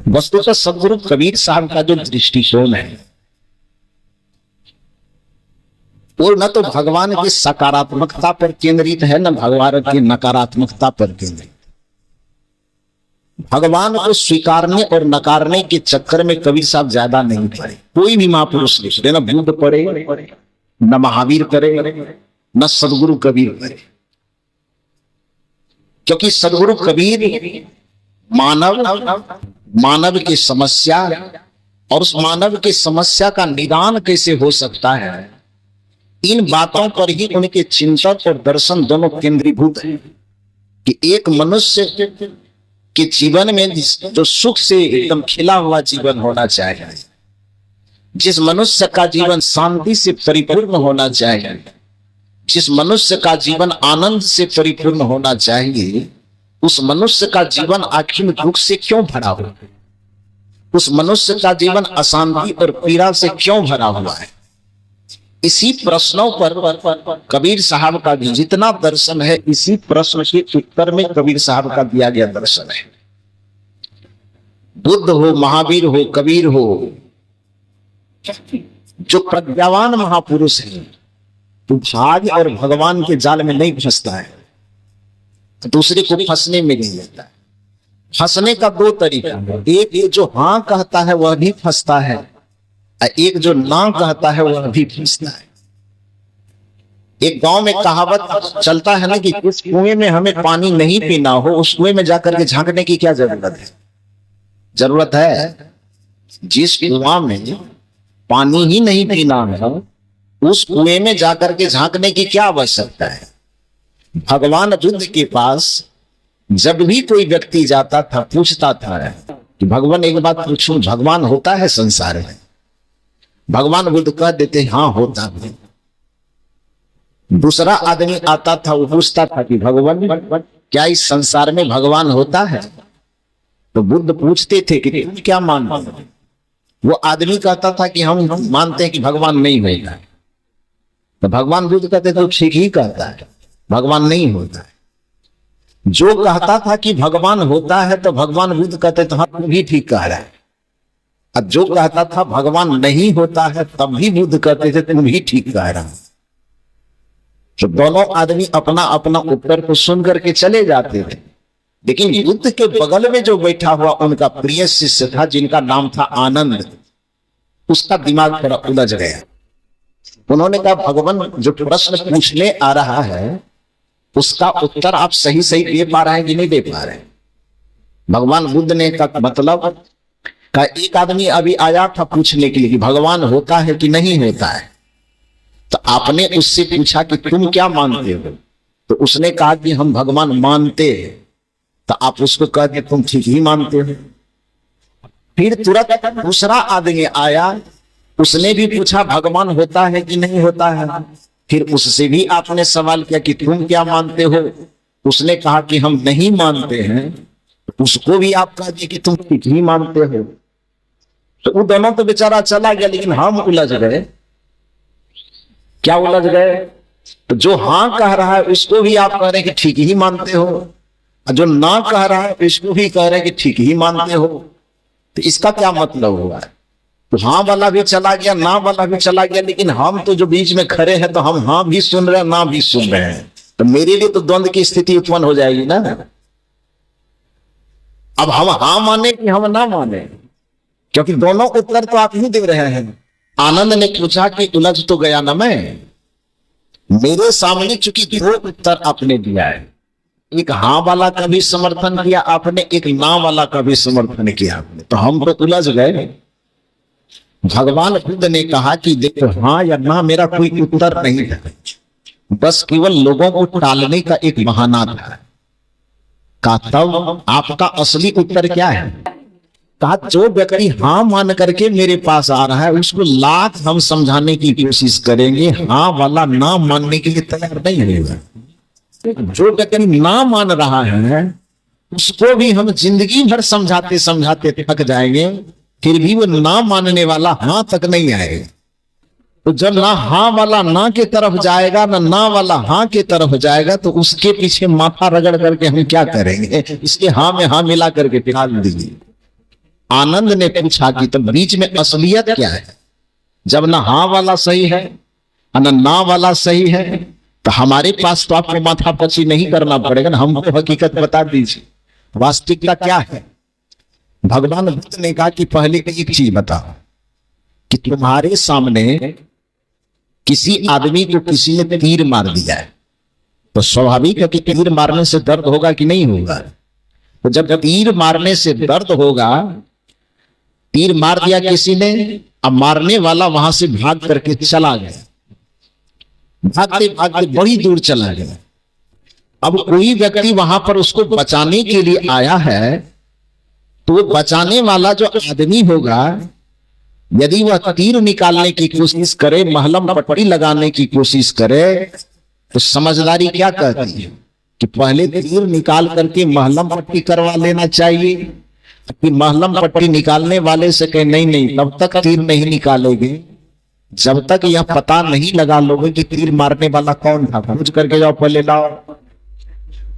वस्तुतः सदगुरु कबीर साहब का जो दृष्टिकोण है वो न तो भगवान की सकारात्मकता पर केंद्रित है, न भगवान की नकारात्मकता पर केंद्रित। भगवान को स्वीकारने और नकारने के चक्कर में कबीर साहब ज्यादा नहीं पड़े। कोई भी महापुरुष लिखे, न बुद्ध पड़े, न महावीर करे, न सदगुरु कबीर करे। क्योंकि सदगुरु कबीर मानव की समस्या और उस मानव की समस्या का निदान कैसे हो सकता है, इन बातों पर ही उनके चिंतन और दर्शन दोनों केंद्रीभूत है। कि एक मनुष्य के जीवन में जो सुख से एकदम खिला हुआ जीवन होना चाहिए, जिस मनुष्य का जीवन शांति से परिपूर्ण होना चाहिए, जिस मनुष्य का जीवन आनंद से परिपूर्ण होना चाहिए, उस मनुष्य का जीवन आखिर दुख से क्यों भरा हुआ है? उस मनुष्य का जीवन अशांति और पीड़ा से क्यों भरा हुआ है? इसी प्रश्नों पर कबीर साहब का भी जितना दर्शन है, इसी प्रश्न के उत्तर में कबीर साहब का दिया गया दर्शन है। बुद्ध हो, महावीर हो, कबीर हो, जो प्रज्ञावान महापुरुष है, तो भाग और भगवान के जाल में नहीं फंसता है, तो दूसरे को फंसने में नहीं लेता है। फंसने का दो तरीका है, एक ये जो हाँ कहता है वह भी फंसता है, एक जो ना कहता है वह भी फंसता है। एक गांव में कहावत चलता है ना कि जिस कुएं में हमें पानी नहीं पीना हो, उस कुएं में जाकर के झांकने की क्या जरूरत है? जरूरत है। जिस कुआं में पानी ही नहीं पीना है, उस कुएं में जाकर के झांकने की क्या आवश्यकता है? भगवान बुद्ध के पास जब भी कोई व्यक्ति जाता था, पूछता था कि भगवान एक बात पूछूं, भगवान होता है संसार में? भगवान बुद्ध कह देते हाँ होता है। दूसरा आदमी आता था, वो पूछता था कि भगवान क्या इस संसार में भगवान होता है? तो बुद्ध पूछते थे कि तुम क्या मानते हो? वो आदमी कहता था कि हम मानते हैं कि भगवान नहीं होता है। तो भगवान बुद्ध कहते थे ठीक ही कहता है, भगवान नहीं होता है। जो कहता था कि भगवान होता है तो भगवान बुद्ध कहते थे हाँ तुम भी ठीक कह रहा है। अब जो कहता था भगवान नहीं होता है तब भी बुद्ध कहते थे तुम भी ठीक कह रहा है। तो दोनों आदमी अपना अपना उत्तर को सुन करके चले जाते थे, लेकिन बुद्ध के बगल में जो बैठा हुआ उनका प्रिय शिष्य था, जिनका नाम था आनंद, उसका दिमाग थोड़ा उलझ गया। उन्होंने कहा भगवान जो प्रश्न पूछने आ रहा है उसका उत्तर आप सही सही दे पा रहे हैं कि नहीं दे पा रहे हैं? भगवान बुद्ध ने कहा मतलब का एक आदमी अभी आया था पूछने के लिए कि भगवान होता है कि नहीं होता है। तो आपने उससे पूछा कि तुम क्या मानते हो? तो उसने कहा कि हम भगवान मानते हैं। तो आप उसको कहते तुम ठीक ही मानते हो। फिर तुरंत दूसरा आदमी आया, उसने भी पूछा भगवान होता है कि नहीं होता है। फिर उससे भी आपने सवाल किया कि तुम क्या मानते हो? उसने कहा कि हम नहीं मानते हैं। उसको भी आप कह दिए कि तुम ठीक ही मानते हो। तो वो दोनों तो बेचारा चला गया, लेकिन हम उलझ गए। क्या उलझ गए? तो जो हाँ कह रहा है उसको भी आप कह रहे हैं कि ठीक ही मानते हो, और जो ना कह रहा है उसको भी कह रहे हैं कि ठीक ही मानते हो। तो इसका क्या मतलब हुआ है? तो हाँ वाला भी चला गया, ना वाला भी चला गया, लेकिन हम तो जो बीच में खड़े हैं तो हम हाँ भी सुन रहे हैं, ना भी सुन रहे हैं। तो मेरे लिए तो द्वंद की स्थिति उत्पन्न हो जाएगी ना। अब हम हाँ माने कि हम ना माने, क्योंकि दोनों उत्तर तो आप ही दे रहे हैं। आनंद ने पूछा कि उलझ तो गया ना मैं, मेरे सामने चूंकि दो उत्तर आपने दिया है, एक हाँ वाला का भी समर्थन किया आपने, एक ना वाला का भी समर्थन किया आपने, तो हम तो उलझ गए। भगवान बुद्ध ने कहा कि देखो हाँ या ना मेरा कोई उत्तर नहीं था, बस केवल लोगों को टालने का एक बहाना था। कहा तब आपका असली उत्तर क्या है? कहा जो व्यक्ति हाँ मान करके मेरे पास आ रहा है उसको लाख हम समझाने की कोशिश करेंगे, हाँ वाला ना मानने के लिए तैयार नहीं होगा। जो व्यक्ति ना मान रहा है उसको भी हम जिंदगी भर समझाते समझाते थक जाएंगे, फिर भी वो ना मानने वाला हाँ तक नहीं आएगा। तो जब ना हाँ वाला ना के तरफ जाएगा, ना वाला हाँ के तरफ जाएगा, तो उसके पीछे माथा रगड़ करके हम क्या करेंगे? इसलिए हाँ में हाँ मिला करके निकाल दीजिए। आनंद ने पूछा कि तो बीच में असलियत क्या है? जब ना हाँ वाला सही है न ना वाला सही है, तो हमारे पास तो आपको माथा पची नहीं करना पड़ेगा ना, हमको हकीकत बता दीजिए, वास्तविकता क्या है। भगवान बुद्ध ने कहा कि पहले एक चीज बताओ कि तुम्हारे सामने किसी आदमी को किसी ने तीर मार दिया है, तो स्वाभाविक है कि तीर मारने से दर्द होगा कि नहीं होगा? तो जब तीर मारने से दर्द होगा, तीर मार दिया किसी ने, अब मारने वाला वहां से भाग करके चला गया, भागते भागते बड़ी दूर चला गया। अब कोई व्यक्ति वहां पर उसको बचाने के लिए आया है, तो वो बचाने वाला जो आदमी होगा, यदि वह तीर निकालने की कोशिश करे, महलम पट्टी लगाने की कोशिश करे, तो समझदारी क्या कहती है कि पहले तीर निकाल करके महलम पट्टी करवा लेना चाहिए, कि महलम पट्टी निकालने वाले से कहे नहीं नहीं तब तक तीर नहीं निकालेंगे जब तक यह पता नहीं लगा लोगे कि तीर मारने वाला कौन था। खोज करके जाओ, पहले लाओ,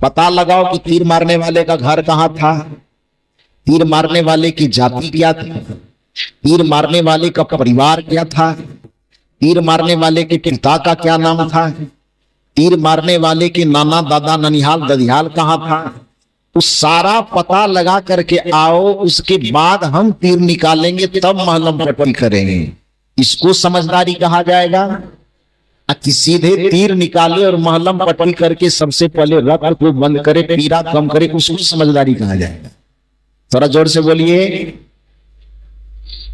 पता लगाओ कि तीर मारने वाले का घर कहाँ था, तीर मारने वाले की जाति क्या थी, तीर मारने वाले का परिवार क्या था, तीर मारने वाले के पिता का क्या नाम था, तीर मारने वाले के नाना दादा ननिहाल ददिहाल कहाँ था। उस सारा पता लगा करके आओ, उसके बाद हम तीर निकालेंगे, तब महलम पट्टी करेंगे। इसको समझदारी कहा जाएगा? कि सीधे तीर निकाले और महलम पट्टी करके सबसे पहले रक्त को बंद करे, पीड़ा कम करे, उसको समझदारी कहा जाएगा? थोड़ा जोर से बोलिए।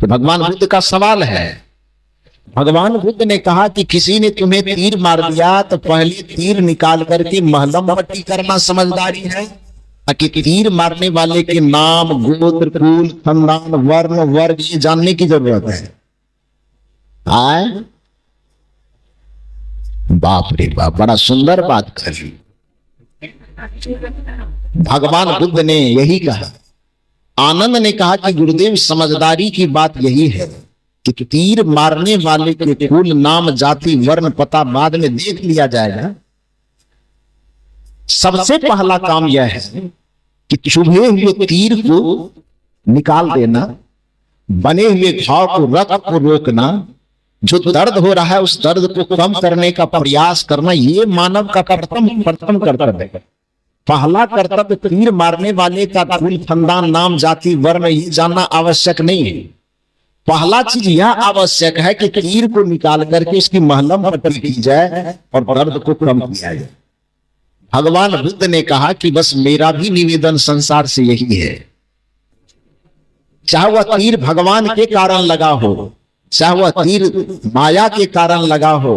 तो भगवान बुद्ध का सवाल है। भगवान बुद्ध ने कहा कि किसी ने तुम्हें तीर मार दिया तो पहले तीर निकाल करके महलम पट्टी करना समझदारी है, कि तीर मारने वाले के नाम, गोत्र, कुल, खानदान, वर्ण, वर्ग ये जानने की जरूरत है। आए बाप रे बाप, बड़ा सुंदर बात कही। भगवान बुद्ध ने यही कहा। आनंद ने कहा कि गुरुदेव समझदारी की बात यही है कि तीर मारने वाले के कुल, नाम, जाति, वर्ण, पता बाद में देख लिया जाएगा। सबसे पहला काम यह है कि चुभे हुए तीर को निकाल देना, बने हुए घाव को, रक्त को रोकना, जो दर्द हो रहा है उस दर्द को कम करने का प्रयास करना, ये मानव का प्रथम कर्तव्य है। पहला कर्तव्य तीर मारने वाले का कुल, खानदान, नाम, जाति, वर्ण ये जानना आवश्यक नहीं है। पहला चीज यह आवश्यक है कि तीर को निकाल करके इसकी महलम पट्टी की जाए और दर्द को कम किया जाए। भगवान बुद्ध ने कहा कि बस मेरा भी निवेदन संसार से यही है, चाहे वह तीर भगवान के कारण लगा हो, चाहे वह तीर माया के कारण लगा हो,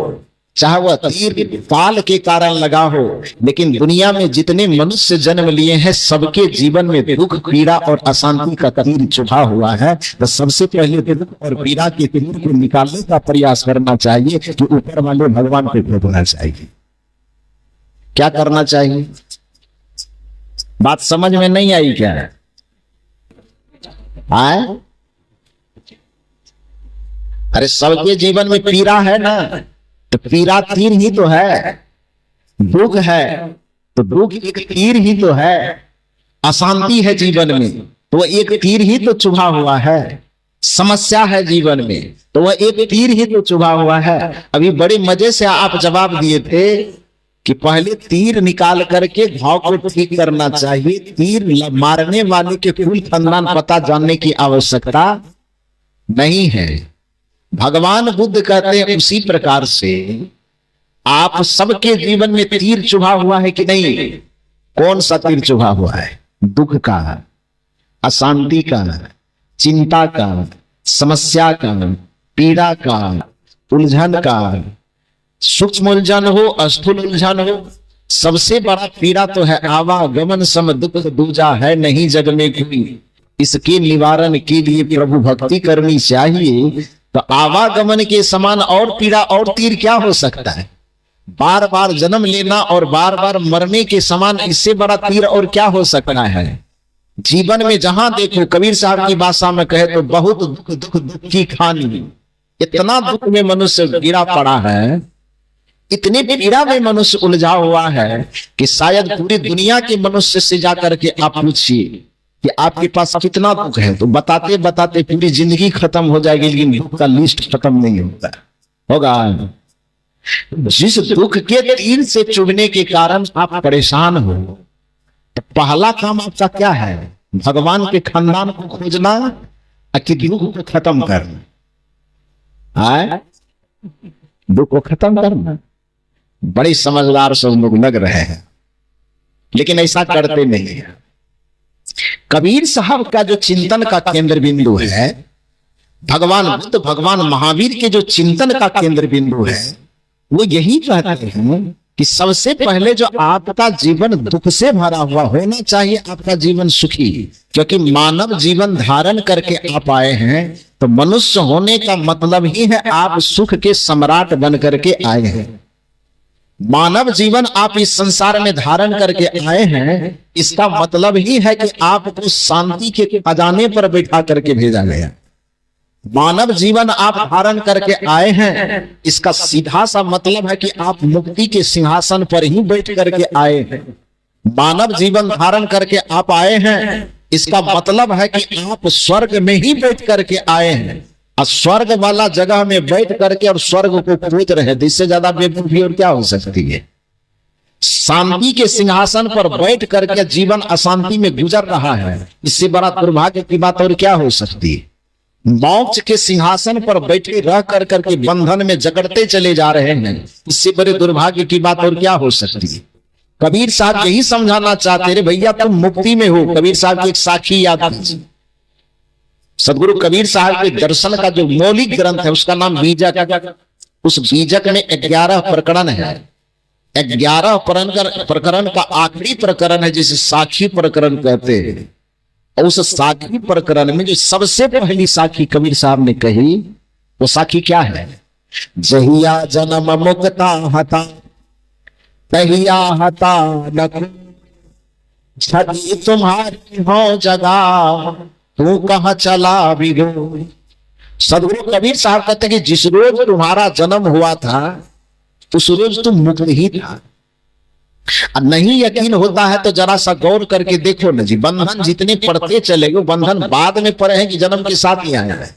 चाहे वह तीर काल के कारण लगा हो, लेकिन दुनिया में जितने मनुष्य जन्म लिए हैं सबके जीवन में दुख, पीड़ा और अशांति का तीर चुभा हुआ है। तो सबसे पहले दुख और पीड़ा के तीर को निकालने का प्रयास करना चाहिए कि ऊपर वाले भगवान पे भेजना चाहिए। क्या करना चाहिए? बात समझ में नहीं आई क्या? आए? अरे सबके जीवन में पीड़ा है ना, तो पीड़ा तीर ही तो है। दुख है तो दुख एक तीर ही तो है। अशांति है जीवन में तो वह एक तीर ही तो चुभा हुआ है। समस्या है जीवन में तो वह एक तीर ही तो चुभा हुआ है। अभी बड़े मजे से आप जवाब दिए थे कि पहले तीर निकाल करके घाव को ठीक करना चाहिए, तीर मारने वाले के कुल, खानदान, पता जानने की आवश्यकता नहीं है। भगवान बुद्ध कहते हैं उसी प्रकार से आप सबके जीवन में तीर चुभा हुआ है कि नहीं? कौन सा तीर चुभा हुआ है? दुख का, अशांति का, चिंता का, समस्या का, पीड़ा का, उलझन का। सूक्ष्म उलझन हो, स्थूल उलझन हो, सबसे बड़ा पीड़ा तो है आवागमन सम दुख दूजा है नहीं जग में कोई। इसके निवारण के लिए प्रभु भक्ति करनी चाहिए। तो आवागमन के समान और पीड़ा और तीर क्या हो सकता है? बार बार जन्म लेना और बार बार मरने के समान इससे बड़ा तीर और क्या हो सकता है? जीवन में जहां देखो, कबीर साहब की भाषा में कहे तो बहुत दुख दुख दुख की खानी। इतना दुख में मनुष्य गिरा पड़ा है, इतने पीड़ा में मनुष्य उलझा हुआ है कि शायद पूरी दुनिया के मनुष्य से जाकर के आप पूछिए कि आपके पास कितना दुख है, तो बताते बताते पूरी जिंदगी खत्म हो जाएगी, लेकिन दुख का लिस्ट खत्म नहीं होता होगा। जिस दुख के तीर से चुभने के कारण आप परेशान हो, तो पहला काम आपका क्या है? भगवान के खानदान को खोजना कि दुख को खत्म करना है? दुख को खत्म करना। बड़े समझदार सब लोग लग रहे हैं, लेकिन ऐसा करते नहीं है। कबीर साहब का जो चिंतन का केंद्र बिंदु है, भगवान बुद्ध भगवान महावीर के जो चिंतन का केंद्र बिंदु है, वो यही कहते हैं कि सबसे पहले जो आपका जीवन दुख से भरा हुआ होना चाहिए, आपका जीवन सुखी। क्योंकि मानव जीवन धारण करके आप आए हैं, तो मनुष्य होने का मतलब ही है आप सुख के सम्राट बन करके आए हैं। मानव जीवन आप इस संसार में धारण करके आए हैं, इसका मतलब ही है कि आपको शांति के खजाने पर बैठा करके भेजा गया। मानव जीवन आप धारण करके आए हैं, इसका सीधा सा मतलब है कि आप मुक्ति के सिंहासन पर ही बैठ करके आए हैं। मानव जीवन धारण करके आप आए हैं, इसका मतलब है कि आप स्वर्ग में ही बैठ करके आए हैं। और स्वर्ग वाला जगह में बैठ करके और स्वर्ग को खोज रहे, इससे ज्यादा बेवकूफी और क्या हो सकती है? शांति के सिंहासन पर बैठ करके जीवन अशांति में गुजर रहा है, इससे बड़ा दुर्भाग्य की बात और क्या हो सकती है? मोक्ष के सिंहासन पर बैठे रह कर करके बंधन में जकड़ते चले जा रहे हैं, इससे बड़े दुर्भाग्य की बात और क्या हो सकती है? कबीर साहब यही समझाना चाहते रे भैया, तुम मुक्ति में हो। कबीर साहब की एक साखी याद कीजिए। सदगुरु कबीर साहब के दर्शन का जो मौलिक ग्रंथ है, उसका नाम बीजक। उस बीजक में 11 प्रकरण है। 11 प्रकरण का आखिरी प्रकरण है जिसे साखी प्रकरण कहते हैं। और उस साखी प्रकरण में जो सबसे पहली साखी कबीर साहब ने कही, वो साखी क्या है? जहिया जन्म मुक्ता हता तहिया हता न छठी तुम्हारी हो जगह, तू कहां चला बिगो। सदगुरु कबीर साहब कहते हैं कि जिस रोज तुम्हारा जन्म हुआ था, उस रोज तुम मुक्त ही था। नहीं यकीन होता है तो जरा सा गौर करके देखो न जी, बंधन जितने पड़ते चले गए, बंधन बाद में पड़े हैं कि जन्म के साथ ही आए हैं?